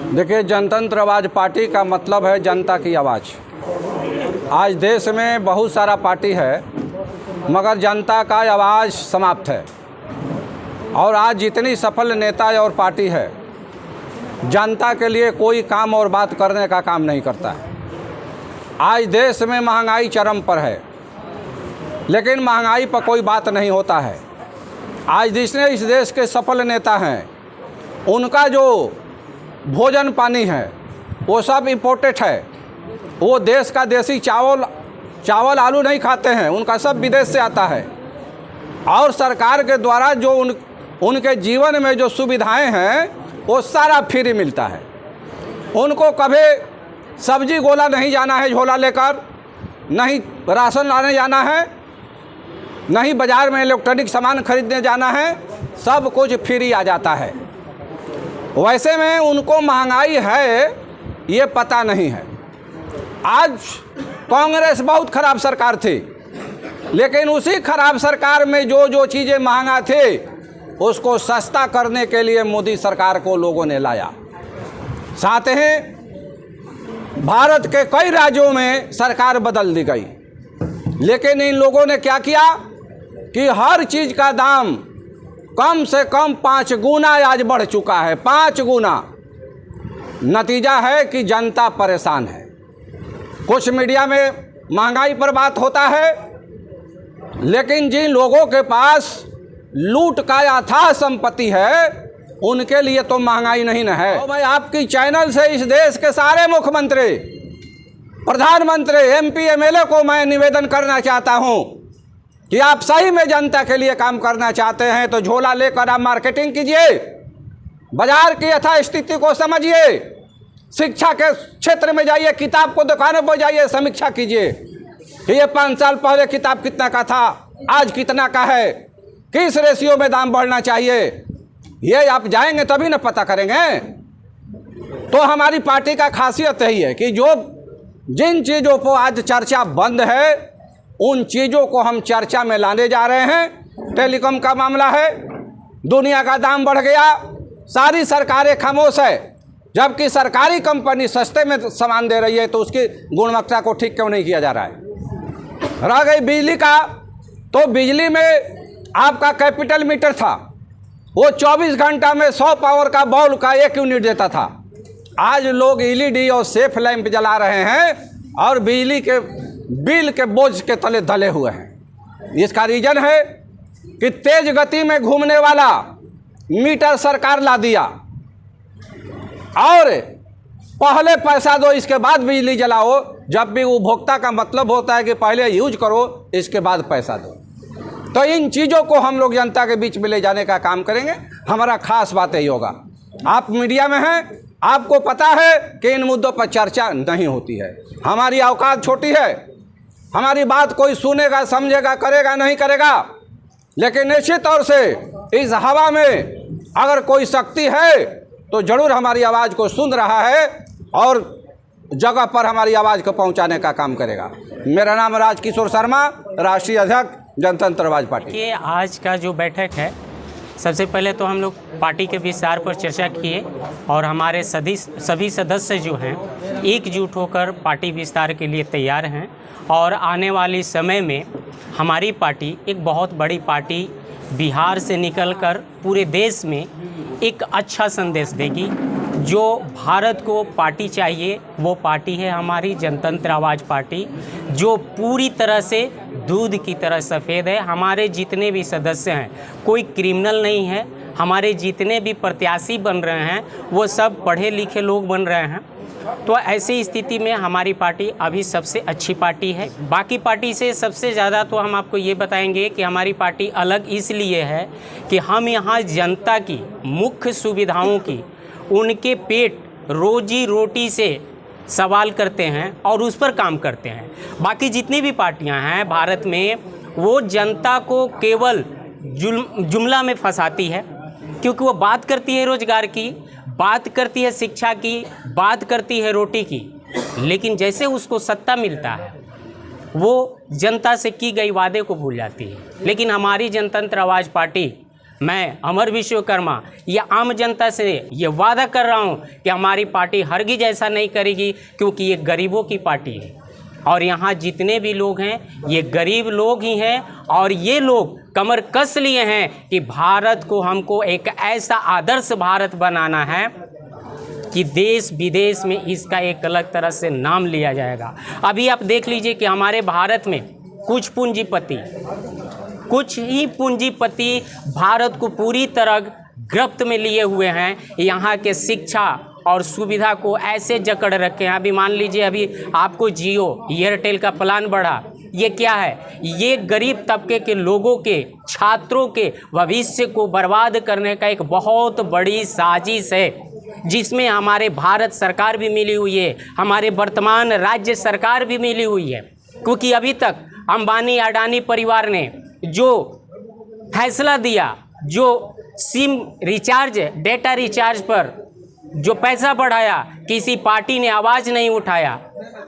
देखिए, जनतंत्र आवाज़ पार्टी का मतलब है जनता की आवाज़। आज देश में बहुत सारा पार्टी है, मगर जनता का आवाज़ समाप्त है। और आज जितनी सफल नेता और पार्टी है, जनता के लिए कोई काम और बात करने का काम नहीं करता है। आज देश में महंगाई चरम पर है, लेकिन महंगाई पर कोई बात नहीं होता है। आज जिसने इस देश के सफल नेता हैं, उनका जो भोजन पानी है वो सब इम्पोर्टेड है। वो देश का देसी चावल आलू नहीं खाते हैं, उनका सब विदेश से आता है। और सरकार के द्वारा जो उनके जीवन में जो सुविधाएं हैं वो सारा फ्री मिलता है। उनको कभी सब्जी गोला नहीं जाना है झोला लेकर, नहीं राशन लाने जाना है, नहीं बाज़ार में इलेक्ट्रॉनिक सामान खरीदने जाना है, सब कुछ फ्री आ जाता है। वैसे में उनको महंगाई है ये पता नहीं है। आज कांग्रेस बहुत ख़राब सरकार थी, लेकिन उसी खराब सरकार में जो चीज़ें महंगा थे उसको सस्ता करने के लिए मोदी सरकार को लोगों ने लाया। साथ ही भारत के कई राज्यों में सरकार बदल दी गई, लेकिन इन लोगों ने क्या किया कि हर चीज़ का दाम कम से कम 5 गुना आज बढ़ चुका है, 5 गुना। नतीजा है कि जनता परेशान है। कुछ मीडिया में महंगाई पर बात होता है, लेकिन जिन लोगों के पास लूट का अथाह संपत्ति है उनके लिए तो महंगाई नहीं न है। तो मैं आपकी चैनल से इस देश के सारे मुख्यमंत्री, प्रधानमंत्री, MP, MLA को मैं निवेदन करना चाहता हूं कि आप सही में जनता के लिए काम करना चाहते हैं तो झोला लेकर आप मार्केटिंग कीजिए, बाजार की यथास्थिति को समझिए, शिक्षा के क्षेत्र में जाइए, किताब को दुकानों पर जाइए, समीक्षा कीजिए कि ये 5 साल पहले किताब कितना का था, आज कितना का है, किस रेशियो में दाम बढ़ना चाहिए। ये आप जाएंगे तभी ना पता करेंगे। तो हमारी पार्टी का खासियत यही है कि जिन चीज़ों पर आज चर्चा बंद है उन चीज़ों को हम चर्चा में लाने जा रहे हैं। टेलीकॉम का मामला है, दुनिया का दाम बढ़ गया, सारी सरकारें खामोश है, जबकि सरकारी कंपनी सस्ते में सामान दे रही है तो उसकी गुणवत्ता को ठीक क्यों नहीं किया जा रहा है। रह गई बिजली का, तो बिजली में आपका कैपिटल मीटर था, वो 24 घंटा में 100 पावर का बॉल का 1 यूनिट देता था। आज लोग LED और सेफ लैंप जला रहे हैं और बिजली के बिल के बोझ के तले धले हुए हैं। इसका रीजन है कि तेज गति में घूमने वाला मीटर सरकार ला दिया और पहले पैसा दो इसके बाद बिजली जलाओ, जब भी उपभोक्ता का मतलब होता है कि पहले यूज करो इसके बाद पैसा दो। तो इन चीज़ों को हम लोग जनता के बीच में ले जाने का काम करेंगे। हमारा खास बात यही होगा। आप मीडिया में हैं, आपको पता है कि इन मुद्दों पर चर्चा नहीं होती है। हमारी औकात छोटी है, हमारी बात कोई सुनेगा, समझेगा, करेगा नहीं करेगा, लेकिन निश्चित तौर से इस हवा में अगर कोई शक्ति है तो ज़रूर हमारी आवाज़ को सुन रहा है और जगह पर हमारी आवाज़ को पहुंचाने का काम करेगा। मेरा नाम राजकिशोर शर्मा, राष्ट्रीय अध्यक्ष जनतंत्र आवाज़ पार्टी। कि आज का जो बैठक है, सबसे पहले तो हम लोग पार्टी के विस्तार पर चर्चा किए और हमारे सभी सदस्य जो हैं एकजुट होकर पार्टी विस्तार के लिए तैयार हैं और आने वाले समय में हमारी पार्टी एक बहुत बड़ी पार्टी बिहार से निकलकर पूरे देश में एक अच्छा संदेश देगी। जो भारत को पार्टी चाहिए वो पार्टी है हमारी जनतंत्र आवाज़ पार्टी, जो पूरी तरह से दूध की तरह सफ़ेद है। हमारे जितने भी सदस्य हैं कोई क्रिमिनल नहीं है, हमारे जितने भी प्रत्याशी बन रहे हैं वो सब पढ़े लिखे लोग बन रहे हैं। तो ऐसी स्थिति में हमारी पार्टी अभी सबसे अच्छी पार्टी है। बाकी पार्टी से सबसे ज़्यादा तो हम आपको ये बताएंगे कि हमारी पार्टी अलग इसलिए है कि हम यहाँ जनता की मुख्य सुविधाओं की, उनके पेट रोजी रोटी से सवाल करते हैं और उस पर काम करते हैं। बाकी जितनी भी पार्टियां हैं भारत में वो जनता को केवल जुमला में फंसाती है, क्योंकि वो बात करती है रोजगार की, बात करती है शिक्षा की, बात करती है रोटी की, लेकिन जैसे उसको सत्ता मिलता है वो जनता से की गई वादे को भूल जाती है। लेकिन हमारी जनतंत्र आवाज़ पार्टी मैं अमर विश्वकर्मा ये आम जनता से ये वादा कर रहा हूँ कि हमारी पार्टी हरगिज ऐसा नहीं करेगी, क्योंकि ये गरीबों की पार्टी है और यहाँ जितने भी लोग हैं ये गरीब लोग ही हैं और ये लोग कमर कस लिए हैं कि भारत को हमको एक ऐसा आदर्श भारत बनाना है कि देश विदेश में इसका एक अलग तरह से नाम लिया जाएगा। अभी आप देख लीजिए कि हमारे भारत में कुछ ही पूंजीपति भारत को पूरी तरह गिरफ्त में लिए हुए हैं। यहाँ के शिक्षा और सुविधा को ऐसे जकड़ रखे हैं। अभी मान लीजिए अभी आपको जियो एयरटेल का प्लान बढ़ा, ये क्या है? ये गरीब तबके के लोगों के, छात्रों के भविष्य को बर्बाद करने का एक बहुत बड़ी साजिश है, जिसमें हमारे भारत सरकार भी मिली हुई है, हमारे वर्तमान राज्य सरकार भी मिली हुई है। क्योंकि अभी तक अंबानी अडानी परिवार ने जो फैसला दिया, जो सिम रिचार्ज, डेटा रिचार्ज पर जो पैसा बढ़ाया, किसी पार्टी ने आवाज़ नहीं उठाया।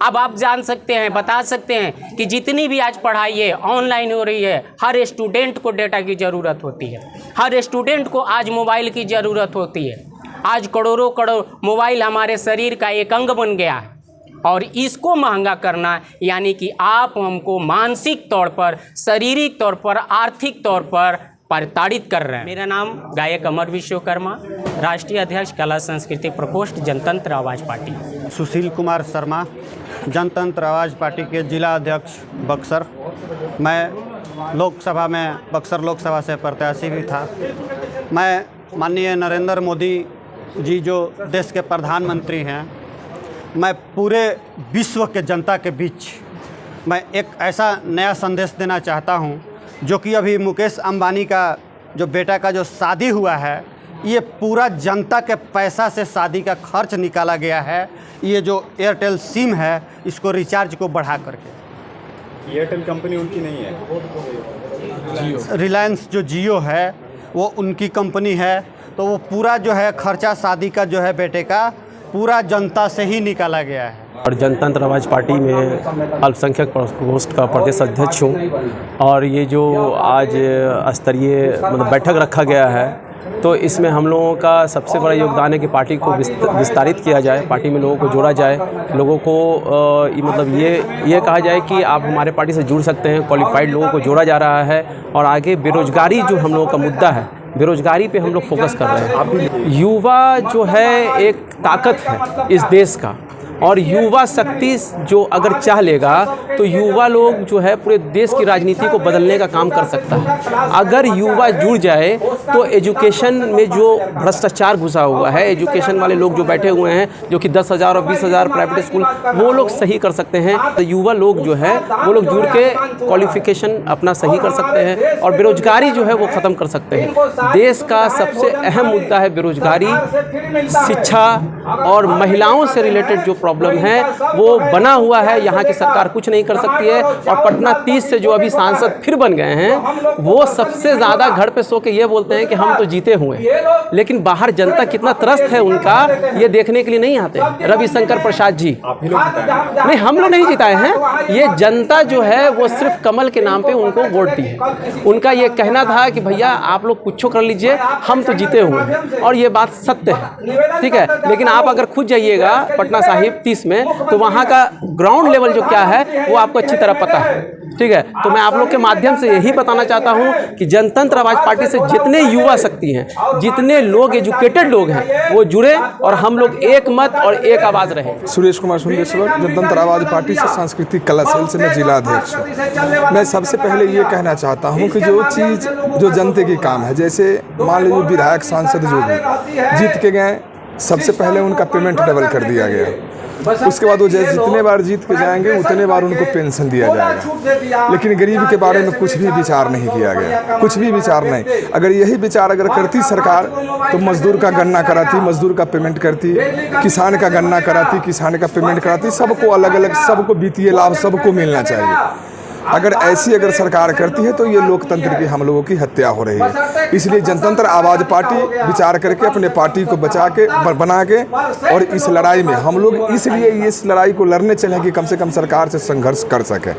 अब आप जान सकते हैं, बता सकते हैं कि जितनी भी आज पढ़ाई है ऑनलाइन हो रही है, हर स्टूडेंट को डेटा की ज़रूरत होती है, हर स्टूडेंट को आज मोबाइल की ज़रूरत होती है। आज करोड़ों मोबाइल हमारे शरीर का एक अंग बन गया है और इसको महंगा करना यानी कि आप हमको मानसिक तौर पर, शारीरिक तौर पर, आर्थिक तौर पर प्रताड़ित कर रहे हैं। मेरा नाम गायक अमर विश्वकर्मा, राष्ट्रीय अध्यक्ष कला संस्कृति प्रकोष्ठ जनतंत्र आवाज़ पार्टी। सुशील कुमार शर्मा, जनतंत्र आवाज़ पार्टी के जिला अध्यक्ष बक्सर। मैं लोकसभा में बक्सर लोकसभा से प्रत्याशी भी था। मैं माननीय नरेंद्र मोदी जी जो देश के प्रधानमंत्री हैं, मैं पूरे विश्व के जनता के बीच मैं एक ऐसा नया संदेश देना चाहता हूं, जो कि अभी मुकेश अंबानी का जो बेटा का जो शादी हुआ है, ये पूरा जनता के पैसा से शादी का खर्च निकाला गया है। ये जो एयरटेल सिम है, इसको रिचार्ज को बढ़ा करके, एयरटेल कंपनी उनकी नहीं है, रिलायंस जो जियो है वो उनकी कंपनी है। तो वो पूरा जो है खर्चा शादी का जो है बेटे का पूरा जनता से ही निकाला गया है। और जनतंत्र आवाज़ पार्टी में अल्पसंख्यक प्रकोष्ठ का प्रदेश अध्यक्ष हूँ। और ये जो आज स्तरीय मतलब बैठक रखा गया है, तो इसमें हम लोगों का सबसे बड़ा योगदान है कि पार्टी को विस्तारित किया जाए, पार्टी में लोगों को जोड़ा जाए, लोगों को मतलब ये कहा जाए कि आप हमारे पार्टी से जुड़ सकते हैं। क्वालिफाइड लोगों को जोड़ा जा रहा है और आगे बेरोजगारी जो हम लोगों का मुद्दा है, बेरोजगारी पे हम लोग फोकस कर रहे हैं। युवा जो है एक ताकत है इस देश का, और युवा शक्ति जो अगर चाह लेगा तो युवा लोग जो है पूरे देश की राजनीति को बदलने का काम कर सकता है। अगर युवा जुड़ जाए तो एजुकेशन में जो भ्रष्टाचार घुसा हुआ है, एजुकेशन वाले लोग जो बैठे हुए हैं, जो कि 10,000 और 20,000 प्राइवेट स्कूल, वो लोग सही कर सकते हैं। तो युवा लोग जो है वो लोग जुड़ के क्वालिफिकेशन अपना सही कर सकते हैं और बेरोजगारी जो है वो ख़त्म कर सकते हैं। देश का सबसे अहम मुद्दा है बेरोजगारी, शिक्षा और महिलाओं से रिलेटेड जो प्रॉब्लम है वो बना हुआ है। यहाँ की सरकार कुछ नहीं कर सकती है। और पटना 30 से जो अभी सांसद फिर बन गए हैं, वो सबसे ज़्यादा घर पे सो के ये बोलते हैं कि हम तो जीते हुए हैं, लेकिन बाहर जनता कितना त्रस्त है उनका, ये देखने के लिए नहीं आते। रविशंकर प्रसाद जी, नहीं हम लोग नहीं जिताए हैं, ये जनता जो है वो सिर्फ कमल के नाम पे उनको वोट दी है। उनका ये कहना था कि भैया आप लोग कुछ कर लीजिए, हम तो जीते हुए हैं, और ये बात सत्य है, ठीक है। लेकिन आप अगर खुद जाइएगा पटना साहिब 30 में, तो वहाँ का ग्राउंड लेवल जो क्या है वो आपको अच्छी तरह पता है, ठीक है। तो मैं आप लोग के माध्यम से यही बताना चाहता हूँ कि जनतंत्र आवाज़ पार्टी से जितने युवा शक्ति हैं, जितने लोग एजुकेटेड लोग हैं, वो जुड़े और हम लोग एक मत और एक आवाज़ रहे। सुरेश कुमार सुंदेश्वर, जनतंत्र आवाज़ पार्टी से सांस्कृतिक कला सेल से मैं जिला अध्यक्ष हूँ। मैं सबसे पहले ये कहना चाहता हूँ कि जो चीज़ जो जनता की काम है, जैसे मान लीजिए विधायक सांसद जो भी जीत के गए, सबसे पहले उनका पेमेंट डबल कर दिया गया। उसके बाद वो जैसे जितने बार जीत के जाएंगे उतने बार उनको पेंशन दिया जाएगा। लेकिन गरीब के बारे में कुछ भी विचार नहीं किया गया, कुछ भी विचार नहीं। अगर यही विचार अगर करती सरकार तो मजदूर का गन्ना कराती, मजदूर का पेमेंट करती, किसान का गन्ना कराती, किसान का पेमेंट कराती, सबको अलग अलग, सबको वित्तीय लाभ सबको मिलना चाहिए। अगर ऐसी अगर सरकार करती है तो ये लोकतंत्र की हम लोगों की हत्या हो रही है। इसलिए जनतंत्र आवाज़ पार्टी विचार करके अपने पार्टी को बचा के बना के और इस लड़ाई में हम लोग इसलिए इस लड़ाई को लड़ने चले कि कम से कम सरकार से संघर्ष कर सके।